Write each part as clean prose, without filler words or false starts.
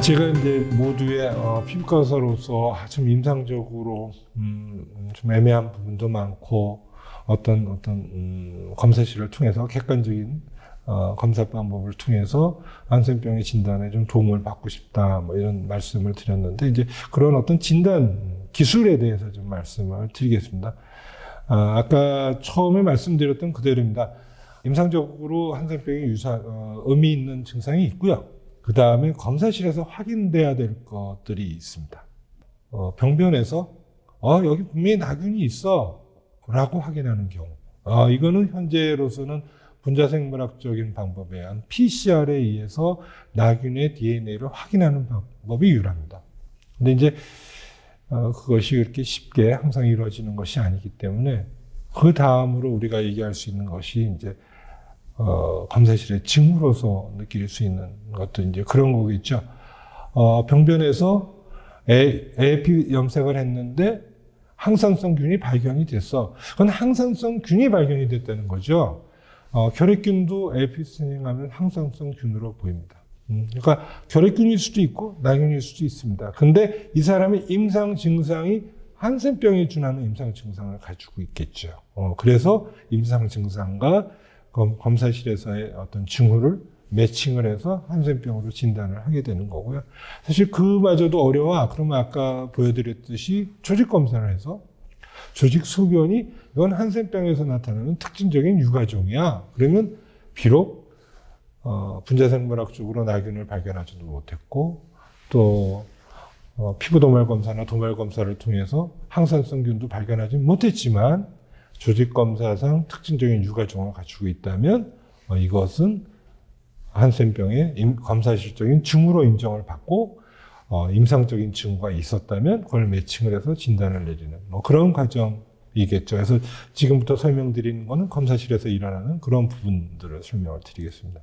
제가 이제 모두의 피부과 의사로서 좀 임상적으로 좀 애매한 부분도 많고 어떤 검사실을 통해서 객관적인 검사 방법을 통해서 한센병의 진단에 좀 도움을 받고 싶다 뭐 이런 말씀을 드렸는데 이제 그런 어떤 진단 기술에 대해서 좀 말씀을 드리겠습니다. 아까 처음에 말씀드렸던 그대로입니다. 임상적으로 한센병이 의미 있는 증상이 있고요. 그 다음에 검사실에서 확인돼야 될 것들이 있습니다. 병변에서 여기 분명히 나균이 있어 라고 확인하는 경우, 이거는 현재로서는 분자생물학적인 방법에 의한 PCR에 의해서 나균의 DNA를 확인하는 방법이 유일합니다. 근데 이제 그것이 그렇게 쉽게 항상 이루어지는 것이 아니기 때문에 그 다음으로 우리가 얘기할 수 있는 것이 이제 검사실의 징후로서 느낄 수 있는 것도 이제 그런 거겠죠. 병변에서 AFP 염색을 했는데 항산성균이 발견이 됐어. 그건 항산성균이 발견이 됐다는 거죠. 결핵균도 AFP 스태닝하면 항산성균으로 보입니다. 그러니까 결핵균일 수도 있고 나균일 수도 있습니다. 근데 이 사람의 임상 증상이 한센병에 준하는 임상 증상을 가지고 있겠죠. 그래서 임상 증상과 검사실에서의 어떤 징후를 매칭을 해서 한센병으로 진단을 하게 되는 거고요. 사실 그마저도 어려워. 그러면 아까 보여드렸듯이 조직 검사를 해서 조직 소견이 이건 한센병에서 나타나는 특징적인 유가종이야. 그러면 비록 분자생물학적으로 나균을 발견하지도 못했고 또 피부 도말 검사나 도말 검사를 통해서 항산성균도 발견하지 못했지만 조직 검사상 특징적인 유가종을 갖추고 있다면 이것은 한센병의 검사실적인 징후로 인정을 받고 임상적인 징후가 있었다면 그걸 매칭을 해서 진단을 내리는 그런 과정이겠죠. 그래서 지금부터 설명드리는 것은 검사실에서 일어나는 그런 부분들을 설명을 드리겠습니다.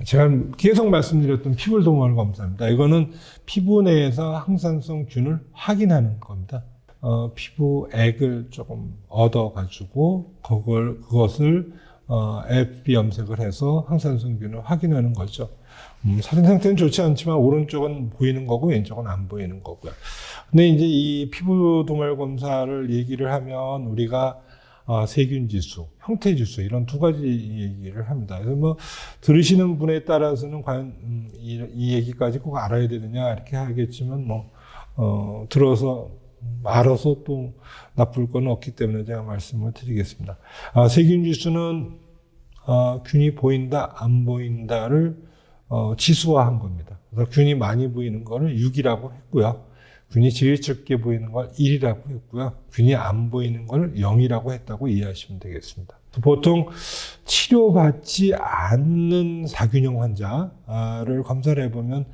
제가 계속 말씀드렸던 피부도말 검사입니다. 이거는 피부 내에서 항산성균을 확인하는 겁니다. 피부액을 조금 얻어가지고 그것을 AFP 염색을 해서 항산성균을 확인하는 거죠. 사진 상태는 좋지 않지만 오른쪽은 보이는 거고 왼쪽은 안 보이는 거고요. 근데 이제 이 피부 도말 검사를 얘기를 하면 우리가 세균 지수, 형태 지수 이런 두 가지 얘기를 합니다. 그래서 뭐 들으시는 분에 따라서는 과연 이 얘기까지 꼭 알아야 되느냐 이렇게 하겠지만 들어서 알아서 또 나쁠 건 없기 때문에 제가 말씀을 드리겠습니다. 세균 지수는 균이 보인다, 안 보인다를 지수화한 겁니다. 그래서 균이 많이 보이는 거를 6이라고 했고요. 균이 제일 적게 보이는 걸 1이라고 했고요. 균이 안 보이는 걸 0이라고 했다고 이해하시면 되겠습니다. 보통 치료받지 않는 사균형 환자를 검사를 해보면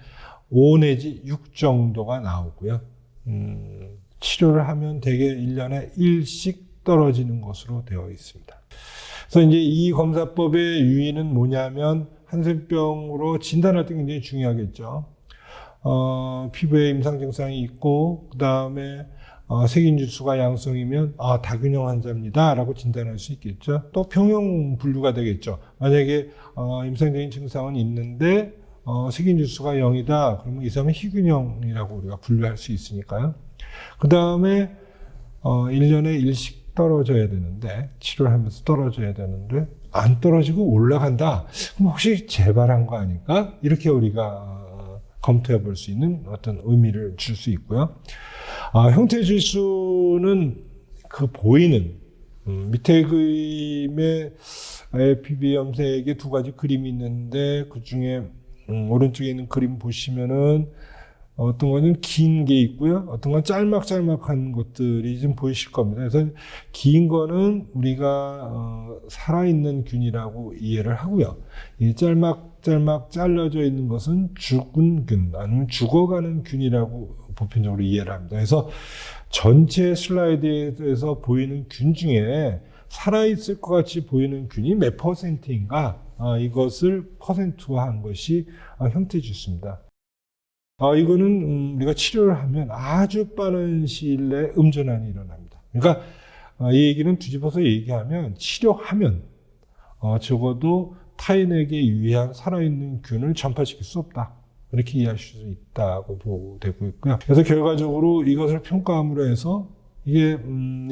5 내지 6 정도가 나오고요. 치료를 하면 대개 1년에 1씩 떨어지는 것으로 되어 있습니다. 그래서 이제 이 검사법의 유의는 뭐냐면 한센병으로 진단할 때 굉장히 중요하겠죠. 피부에 임상 증상이 있고 그 다음에 세균 지수가 양성이면 다균형 환자입니다 라고 진단할 수 있겠죠. 또 병형 분류가 되겠죠. 만약에 임상적인 증상은 있는데 세균 지수가 0이다 그러면 이 사람은 희균형이라고 우리가 분류할 수 있으니까요. 그 다음에 1년에 1씩 떨어져야 되는데 치료를 하면서 떨어져야 되는데 안 떨어지고 올라간다. 그럼 혹시 재발한 거 아닐까? 이렇게 우리가 검토해 볼 수 있는 어떤 의미를 줄 수 있고요. 형태 지수는 그 보이는 밑에 그림에 AFP 염색의 두 가지 그림이 있는데 그 중에 오른쪽에 있는 그림 보시면은 어떤 거는 긴 게 있고요. 어떤 건 짤막짤막한 것들이 좀 보이실 겁니다. 그래서 긴 거는 우리가 살아있는 균이라고 이해를 하고요. 이 짤막짤막 잘라져 있는 것은 죽은 균, 아니면 죽어가는 균이라고 보편적으로 이해를 합니다. 그래서 전체 슬라이드에서 보이는 균 중에 살아있을 것 같이 보이는 균이 몇 %인가 이것을 퍼센트화한 것이 형태 지수입니다. 이거는 우리가 치료를 하면 아주 빠른 시일 내에 음전환이 일어납니다. 그러니까 이 얘기는 뒤집어서 얘기하면 치료하면 적어도 타인에게 유해한 살아있는 균을 전파시킬 수 없다. 이렇게 이해할 수 있다고 보되고 있고요. 그래서 결과적으로 이것을 평가함으로 해서 이게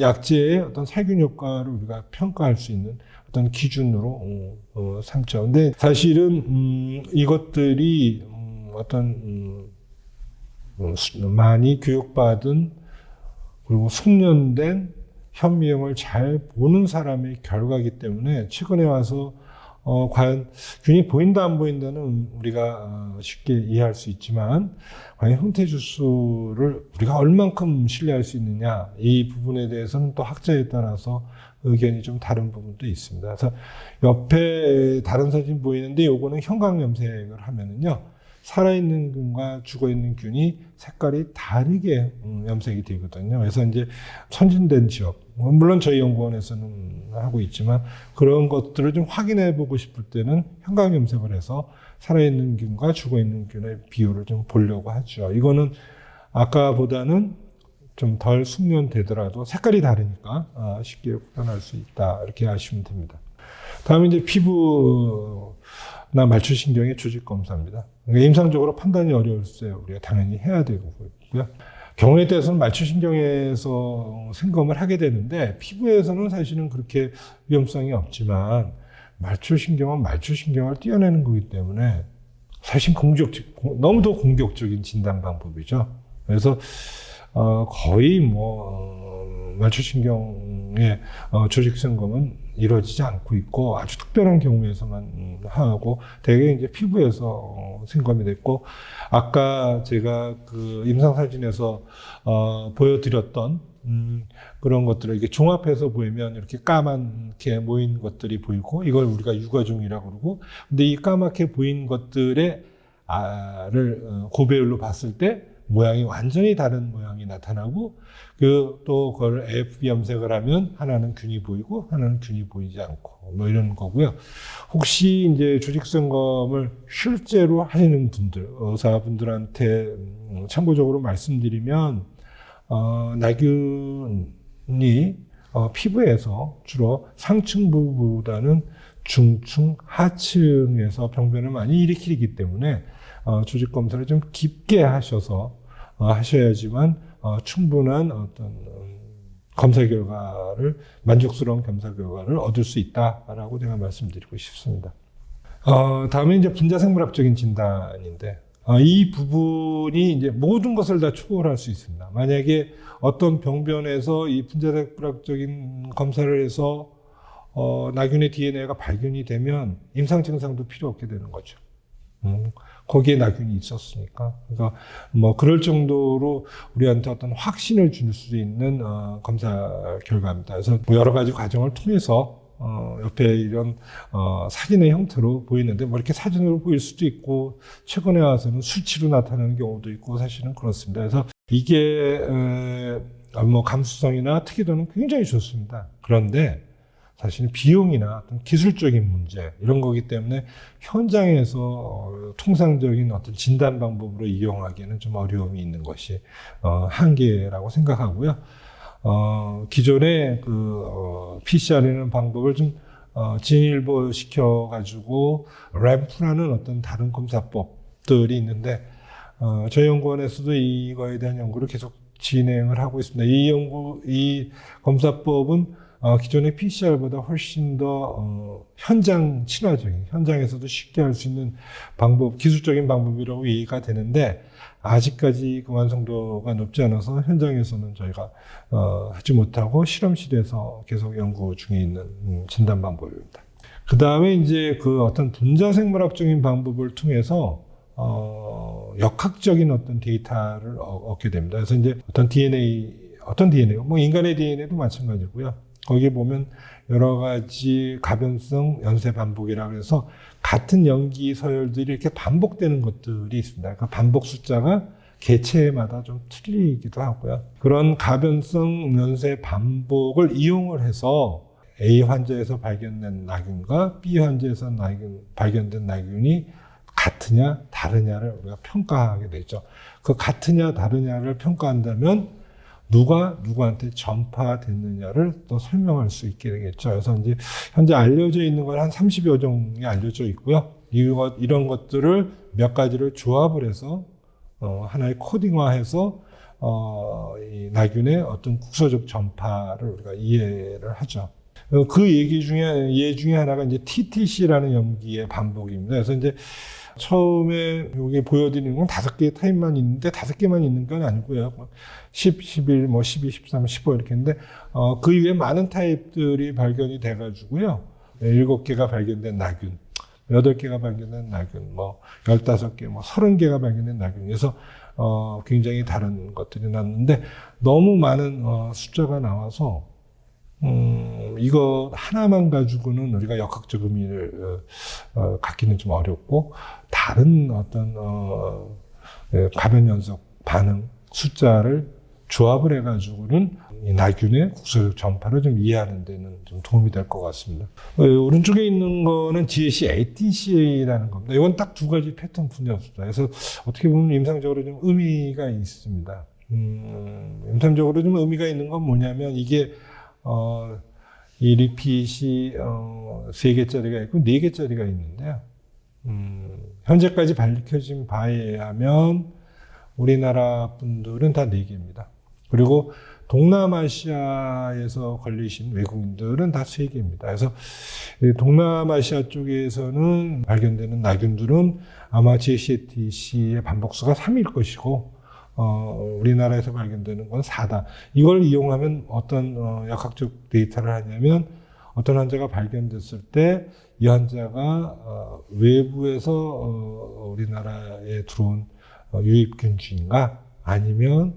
약제의 어떤 살균 효과를 우리가 평가할 수 있는 어떤 기준으로 삼죠. 근데 사실은 이것들이 어떤 많이 교육받은 그리고 숙련된 현미경을 잘 보는 사람의 결과이기 때문에 최근에 와서 과연 균이 보인다 안 보인다는 우리가 쉽게 이해할 수 있지만 과연 형태주수를 우리가 얼만큼 신뢰할 수 있느냐 이 부분에 대해서는 또 학자에 따라서 의견이 좀 다른 부분도 있습니다. 그래서 옆에 다른 사진 보이는데 요거는 형광염색을 하면은요 살아있는 균과 죽어있는 균이 색깔이 다르게 염색이 되거든요. 그래서 이제 선진된 지역, 물론 저희 연구원에서는 하고 있지만 그런 것들을 좀 확인해 보고 싶을 때는 형광염색을 해서 살아있는 균과 죽어있는 균의 비율을 좀 보려고 하죠. 이거는 아까보다는 좀 덜 숙련되더라도 색깔이 다르니까 쉽게 구분할 수 있다. 이렇게 아시면 됩니다. 다음에 이제 피부나 말초신경의 조직 검사입니다. 그러니까 임상적으로 판단이 어려울 때 우리가 당연히 해야 되고요. 경우에 따라서는 말초신경에서 생검을 하게 되는데 피부에서는 사실은 그렇게 위험성이 없지만 말초신경은 말초신경을 떼어내는 거기 때문에 사실 너무도 공격적인 진단 방법이죠. 그래서 거의 말초신경의 조직 생검은 이루어지지 않고 있고 아주 특별한 경우에서만 하고 대개 이제 피부에서 생검이 됐고 아까 제가 그 임상 사진에서 보여드렸던 그런 것들을 이렇게 종합해서 보이면 이렇게 까맣게 모인 것들이 보이고 이걸 우리가 유가종이라고 그러고 근데 이 까맣게 보인 것들의 고배율로 봤을 때 모양이 완전히 다른 모양이 나타나고 또 그걸 AFP 염색을 하면 하나는 균이 보이고 하나는 균이 보이지 않고 뭐 이런 거고요. 혹시 이제 조직생검을 실제로 하시는 분들, 의사분들한테 참고적으로 말씀드리면 나균이 피부에서 주로 상층부보다는 중층, 하층에서 병변을 많이 일으키기 때문에 조직 검사를 좀 깊게 하셔야지만 충분한 어떤 검사 결과를 만족스러운 검사 결과를 얻을 수 있다라고 제가 말씀드리고 싶습니다. 다음에 이제 분자생물학적인 진단인데 이 부분이 이제 모든 것을 다 초월할 수 있습니다. 만약에 어떤 병변에서 이 분자생물학적인 검사를 해서 나균의 DNA가 발견이 되면 임상 증상도 필요 없게 되는 거죠. 거기에 나균이 있었으니까. 그러니까 그럴 정도로 우리한테 어떤 확신을 줄 수 있는 검사 결과입니다. 그래서 여러 가지 과정을 통해서 옆에 이런 사진의 형태로 보이는데 이렇게 사진으로 보일 수도 있고 최근에 와서는 수치로 나타나는 경우도 있고 사실은 그렇습니다. 그래서 이게 감수성이나 특이도는 굉장히 좋습니다. 그런데 사실 비용이나 어떤 기술적인 문제 이런 거기 때문에 현장에서 통상적인 어떤 진단 방법으로 이용하기에는 좀 어려움이 있는 것이 한계라고 생각하고요. 기존의 PCR이라는 방법을 좀 진일보 시켜가지고 램프라는 어떤 다른 검사법들이 있는데 저희 연구원에서도 이거에 대한 연구를 계속 진행을 하고 있습니다. 이 검사법은 기존의 PCR보다 훨씬 더 현장 친화적인, 현장에서도 쉽게 할 수 있는 기술적인 방법이라고 이해가 되는데 아직까지 그 완성도가 높지 않아서 현장에서는 저희가 하지 못하고 실험실에서 계속 연구 중에 있는 진단 방법입니다. 그 다음에 이제 어떤 분자생물학적인 방법을 통해서 역학적인 어떤 데이터를 얻게 됩니다. 그래서 이제 어떤 DNA, 인간의 DNA도 마찬가지고요. 거기에 보면 여러 가지 가변성 연쇄 반복이라고 해서 같은 염기 서열들이 이렇게 반복되는 것들이 있습니다. 그 반복 숫자가 개체마다 좀 틀리기도 하고요. 그런 가변성 연쇄 반복을 이용을 해서 A 환자에서 발견된 나균과 B 환자에서 발견된 나균이 같으냐 다르냐를 우리가 평가하게 되죠. 그 같으냐 다르냐를 평가한다면 누가 누구한테 전파됐느냐를 또 설명할 수 있게 되겠죠. 그래서 이제 현재 알려져 있는 건 한 30여 종이 알려져 있고요. 이런 것들을 몇 가지를 조합을 해서 하나의 코딩화해서 이 나균의 어떤 국소적 전파를 우리가 이해를 하죠. 그 예 중에 하나가 이제 TTC라는 염기의 반복입니다. 그래서 이제 처음에 여기 보여드리는 건 5개의 타입만 있는데 5개만 있는 건 아니고요. 10, 11, 12, 13, 15 이렇게 있는데 그 이후에 많은 타입들이 발견이 돼가지고요. 7개가 발견된 나균, 8개가 발견된 나균, 15개, 30개가 발견된 나균. 그래서 굉장히 다른 것들이 났는데 너무 많은 숫자가 나와서 이거 하나만 가지고는 우리가 역학적 의미를 갖기는 좀 어렵고 다른 어떤 가변 연속 반응 숫자를 조합을 해가지고는 이 나균의 국소적 전파를 좀 이해하는 데는 좀 도움이 될 것 같습니다. 오른쪽에 있는 거는 GAC, ATC라는 겁니다. 이건 딱 2가지 패턴뿐이 없습니다. 그래서 어떻게 보면 임상적으로 좀 의미가 있습니다. 임상적으로 좀 의미가 있는 건 뭐냐면 이게 이 리핏이 3개짜리가 있고 4개짜리가 있는데요. 현재까지 밝혀진 바에 의하면 우리나라 분들은 다 4개입니다. 그리고 동남아시아에서 걸리신 외국인들은 다 3개입니다. 그래서 동남아시아 쪽에서는 발견되는 나균들은 아마 GAC-ATC의 반복수가 3일 것이고 우리나라에서 발견되는 건 4다. 이걸 이용하면 어떤 역학적 데이터를 하냐면 어떤 환자가 발견됐을 때 이 환자가 외부에서 우리나라에 들어온 유입균주인가 아니면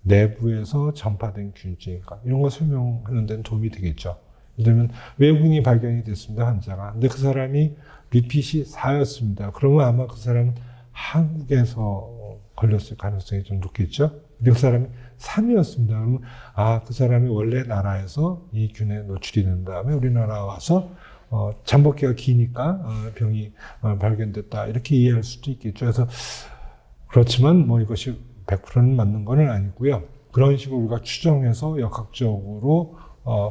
내부에서 전파된 균주인가 이런 거 설명하는 데는 도움이 되겠죠. 예를 들면 외국인이 발견이 됐습니다. 환자가. 근데 그 사람이 리핏이 4였습니다. 그러면 아마 그 사람은 한국에서 걸렸을 가능성이 좀 높겠죠. 근데 그 사람이 3이었습니다. 그러면 그 사람이 원래 나라에서 이 균에 노출이 된 다음에 우리나라 와서 잠복기가 기니까 병이 발견됐다 이렇게 이해할 수도 있겠죠. 그래서 그렇지만 이것이 100%는 맞는 건 아니고요. 그런 식으로 우리가 추정해서 역학적으로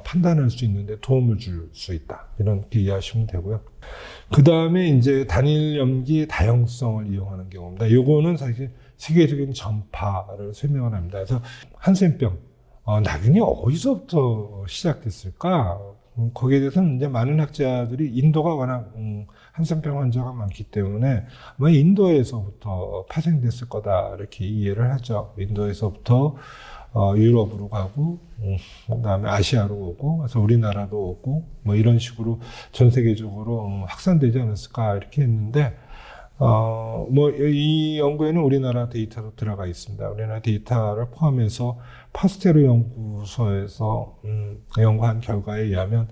판단할 수 있는데 도움을 줄 수 있다. 이렇게 이해하시면 되고요. 그 다음에 이제 단일 염기 다형성을 이용하는 경우입니다. 이거는 사실 세계적인 전파를 설명을 합니다. 그래서 한센병, 나균이 어디서부터 시작됐을까? 거기에 대해서는 이제 많은 학자들이 인도가 워낙 한센병 환자가 많기 때문에 아마 인도에서부터 파생됐을 거다 이렇게 이해를 하죠. 인도에서부터 유럽으로 가고 그다음에 아시아로 오고 그래서 우리나라도 오고 이런 식으로 전 세계적으로 확산되지 않았을까 이렇게 했는데 이 연구에는 우리나라 데이터도 들어가 있습니다. 우리나라 데이터를 포함해서 파스테르 연구소에서 연구한 결과에 의하면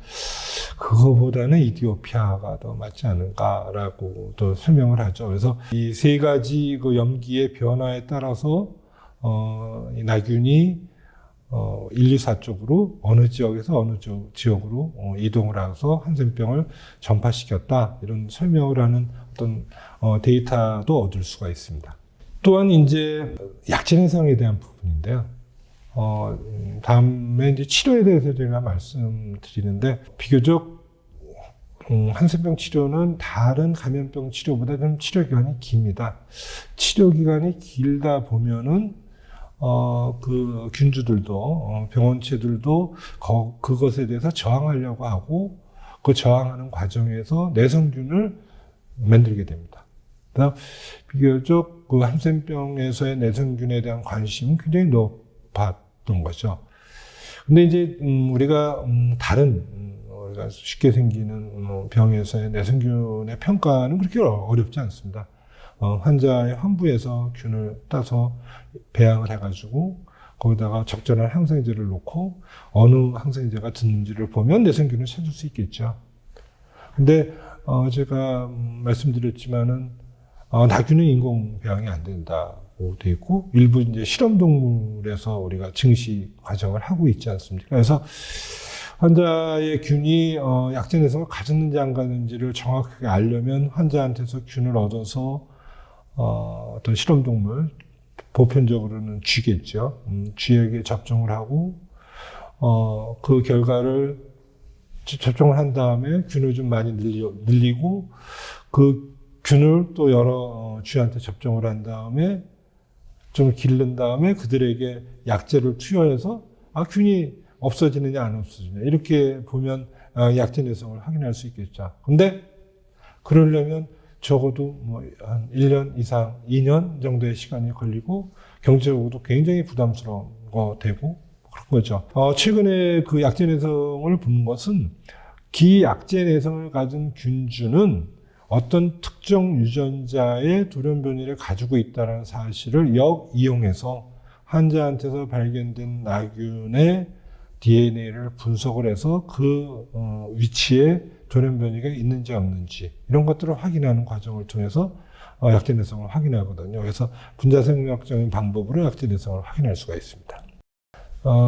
그거보다는 이디오피아가 더 맞지 않을까라고 또 설명을 하죠. 그래서 이 3가지 그 염기의 변화에 따라서 이 나균이 인류사 쪽으로 어느 지역에서 어느 지역으로 이동을 해서 한센병을 전파시켰다 이런 설명을 하는 어떤 데이터도 얻을 수가 있습니다. 또한 이제 약진 해상에 대한 부분인데요. 다음에 이제 치료에 대해서 제가 말씀드리는데 비교적 한센병 치료는 다른 감염병 치료보다 좀 치료 기간이 깁니다. 치료 기간이 길다 보면은 그 균주들도 병원체들도 그것에 대해서 저항하려고 하고 그 저항하는 과정에서 내성균을 만들게 됩니다. 그래서 비교적 그 한센병에서의 내성균에 대한 관심은 굉장히 높았던 거죠. 근데 이제 우리가 우리가 쉽게 생기는 병에서의 내성균의 평가는 그렇게 어렵지 않습니다. 환자의 환부에서 균을 따서 배양을 해가지고 거기다가 적절한 항생제를 놓고 어느 항생제가 듣는지를 보면 내성균을 찾을 수 있겠죠. 근데 제가 말씀드렸지만은 나균은 인공 배양이 안 된다고 돼 있고 일부 이제 실험 동물에서 우리가 증시 과정을 하고 있지 않습니까? 그래서 환자의 균이 약진 내성을 가졌는지 안 가졌는지를 정확하게 알려면 환자한테서 균을 얻어서 어떤 실험 동물 보편적으로는 쥐겠죠. 쥐에게 접종을 하고 그 결과를 접종을 한 다음에 균을 좀 많이 늘리고 그 균을 또 여러 쥐한테 접종을 한 다음에 좀 기른 다음에 그들에게 약제를 투여해서 균이 없어지느냐 안 없어지느냐 이렇게 보면 약제 내성을 확인할 수 있겠죠. 근데 그러려면 적어도 뭐 한 1년 이상, 2년 정도의 시간이 걸리고 경제적으로도 굉장히 부담스러운 거 되고 그런 거죠. 최근에 그 약제 내성을 본 것은 기약제 내성을 가진 균주는 어떤 특정 유전자의 돌연 변이를 가지고 있다는 사실을 역이용해서 환자한테서 발견된 나균의 DNA를 분석을 해서 그 위치에 돌연 변이가 있는지 없는지 이런 것들을 확인하는 과정을 통해서 약제 내성을 확인하거든요. 그래서 분자생물학적인 방법으로 약제 내성을 확인할 수가 있습니다.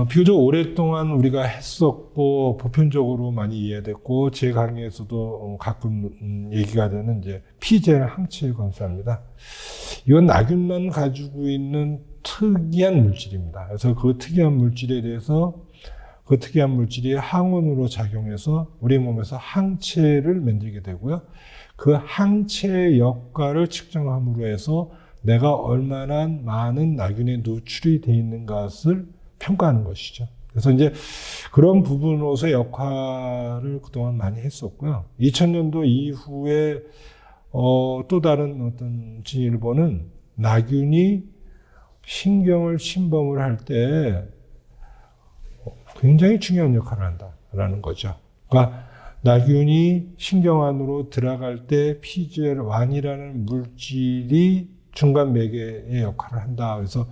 비교적 오랫동안 우리가 했었고 보편적으로 많이 이해됐고 제 강의에서도 가끔 얘기가 되는 이제 피젤 항체 검사입니다. 이건 나균만 가지고 있는 특이한 물질입니다. 그래서 그 특이한 물질에 대해서 그 특이한 물질이 항원으로 작용해서 우리 몸에서 항체를 만들게 되고요. 그 항체의 역할을 측정함으로 해서 내가 얼마나 많은 나균에 노출이 되어 있는 것을 평가하는 것이죠. 그래서 이제 그런 부분으로서 역할을 그동안 많이 했었고요. 2000년도 이후에 또 다른 어떤 진일보는 나균이 신경을 침범을 할 때 굉장히 중요한 역할을 한다라는 거죠. 그러니까 나균이 신경 안으로 들어갈 때 PGL1이라는 물질이 중간 매개의 역할을 한다. 그래서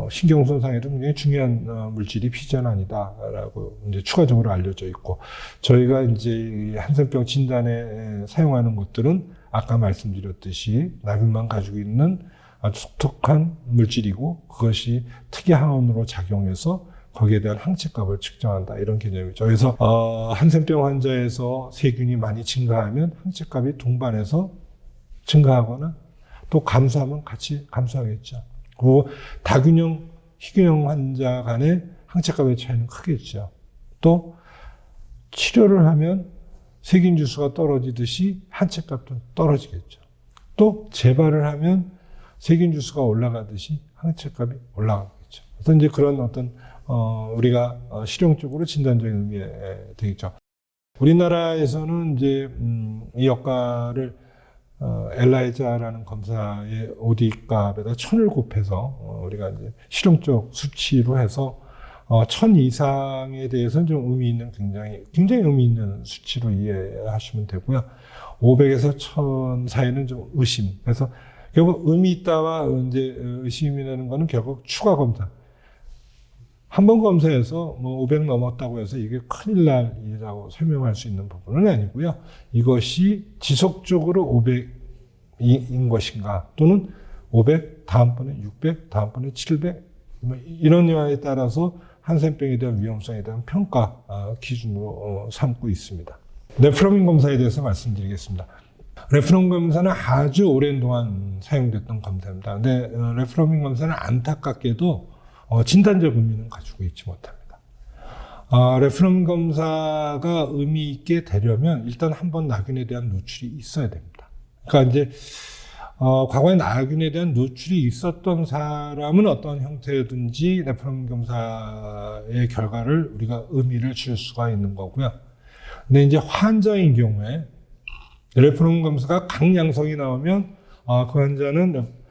신경 손상에도 굉장히 중요한 물질이 피전환이다라고 이제 추가적으로 알려져 있고 저희가 이제 한센병 진단에 사용하는 것들은 아까 말씀드렸듯이 나균만 가지고 있는 아주 독특한 물질이고 그것이 특이 항원으로 작용해서 거기에 대한 항체값을 측정한다 이런 개념이죠. 그래서 한센병 환자에서 세균이 많이 증가하면 항체값이 동반해서 증가하거나 또 감소하면 같이 감소하겠죠. 그 다균형, 희균형 환자 간의 항체값의 차이는 크겠죠. 또 치료를 하면 세균 주수가 떨어지듯이 항체값도 떨어지겠죠. 또 재발을 하면 세균 주수가 올라가듯이 항체값이 올라가겠죠. 그래서 이제 그런 어떤 우리가 실용적으로 진단적인 의미에 되겠죠. 우리나라에서는 이제 이 역할을 엘라이자라는 검사의 OD 값에다 1000을 곱해서 우리가 이제 실용적 수치로 해서 1000 이상에 대해서는 좀 의미 있는 굉장히 의미 있는 수치로 이해하시면 되고요. 500에서 1000 사이는 좀 의심. 그래서 결국 의미 있다와 이제 의심이라는 거는 결국 추가 검사. 한 번 검사해서 뭐 500 넘었다고 해서 이게 큰일 날 일이라고 설명할 수 있는 부분은 아니고요. 이것이 지속적으로 500인 것인가 또는 500, 다음번에 600, 다음번에 700 뭐 이런 경우에 따라서 한센병에 대한 위험성에 대한 평가 기준으로 삼고 있습니다. 레프로민 검사에 대해서 말씀드리겠습니다. 레프로민 검사는 아주 오랜 동안 사용됐던 검사입니다. 근데 레프로민 검사는 안타깝게도 진단적 의미는 가지고 있지 못합니다. 레프로민 검사가 의미 있게 되려면 일단 한번 나균에 대한 노출이 있어야 됩니다. 그러니까 이제 과거에 나균에 대한 노출이 있었던 사람은 어떤 형태든지 레프로민 검사의 결과를 우리가 의미를 줄 수가 있는 거고요. 근데 이제 환자인 경우에 레프로민 검사가 강양성이 나오면 그 환자는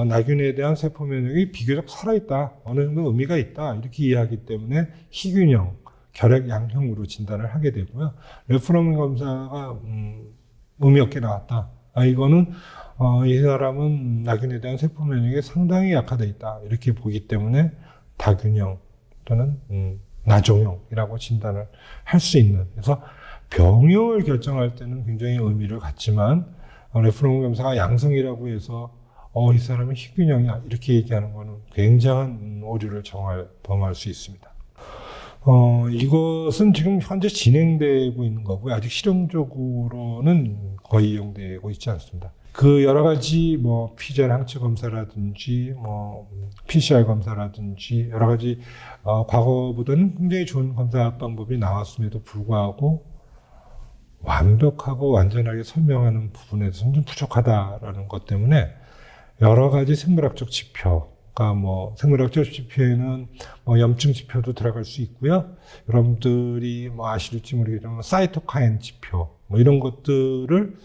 나균에 대한 세포 면역이 비교적 살아있다. 어느 정도 의미가 있다. 이렇게 이해하기 때문에 희균형, 결핵 양형으로 진단을 하게 되고요. 레프로민 검사가 의미 없게 나왔다. 이거는 이 사람은 나균에 대한 세포 면역이 상당히 약화되어 있다. 이렇게 보기 때문에 다균형 또는 나종형이라고 진단을 할 수 있는. 그래서 병형을 결정할 때는 굉장히 의미를 갖지만 레프로민 검사가 양성이라고 해서 이 사람은 희균형이야 이렇게 얘기하는 거는 굉장한 오류를 범할 수 있습니다. 이것은 지금 현재 진행되고 있는 거고요. 아직 실용적으로는 거의 이용되고 있지 않습니다. 그 여러 가지 뭐 피젤 항체 검사라든지 뭐 PCR 검사라든지 여러 가지 과거보다는 굉장히 좋은 검사 방법이 나왔음에도 불구하고 완벽하고 완전하게 설명하는 부분에서는 좀 부족하다라는 것 때문에 여러 가지 생물학적 지표가 뭐 생물학적 지표에는 뭐 염증 지표도 들어갈 수 있고요. 여러분들이 뭐 아실지 모르겠지만 사이토카인 지표 뭐 이런 것들을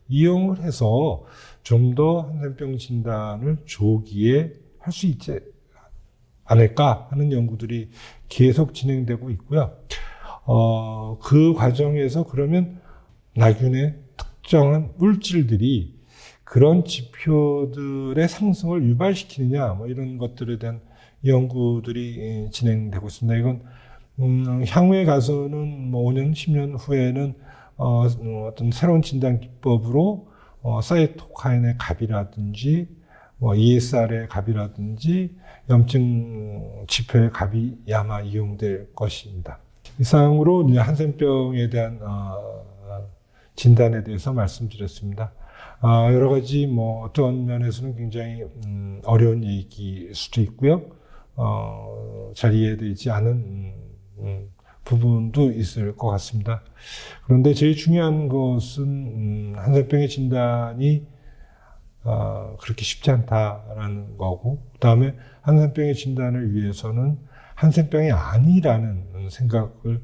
이용을 해서 좀 더 한센병 진단을 조기에 할 수 있지 않을까 하는 연구들이 계속 진행되고 있고요. 그 과정에서 그러면 나균의 특정한 물질들이 그런 지표들의 상승을 유발시키느냐, 뭐 이런 것들에 대한 연구들이 진행되고 있습니다. 이건, 향후에 가서는 뭐 5년, 10년 후에는, 어떤 새로운 진단 기법으로, 사이토카인의 값이라든지, 뭐 ESR의 값이라든지, 염증 지표의 값이 아마 이용될 것입니다. 이상으로 이제 한센병에 대한, 진단에 대해서 말씀드렸습니다. 여러 가지 뭐 어떤 면에서는 굉장히 어려운 얘기일 수도 있고요. 잘 이해되지 않은 부분도 있을 것 같습니다. 그런데 제일 중요한 것은 한센병의 진단이 그렇게 쉽지 않다라는 거고, 그다음에 한센병의 진단을 위해서는 한센병이 아니라는 생각을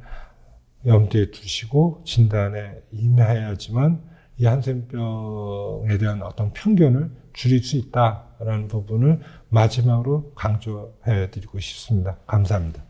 염두에 두시고 진단에 임해야지만 이 한센병에 대한 어떤 편견을 줄일 수 있다라는 부분을 마지막으로 강조해 드리고 싶습니다. 감사합니다.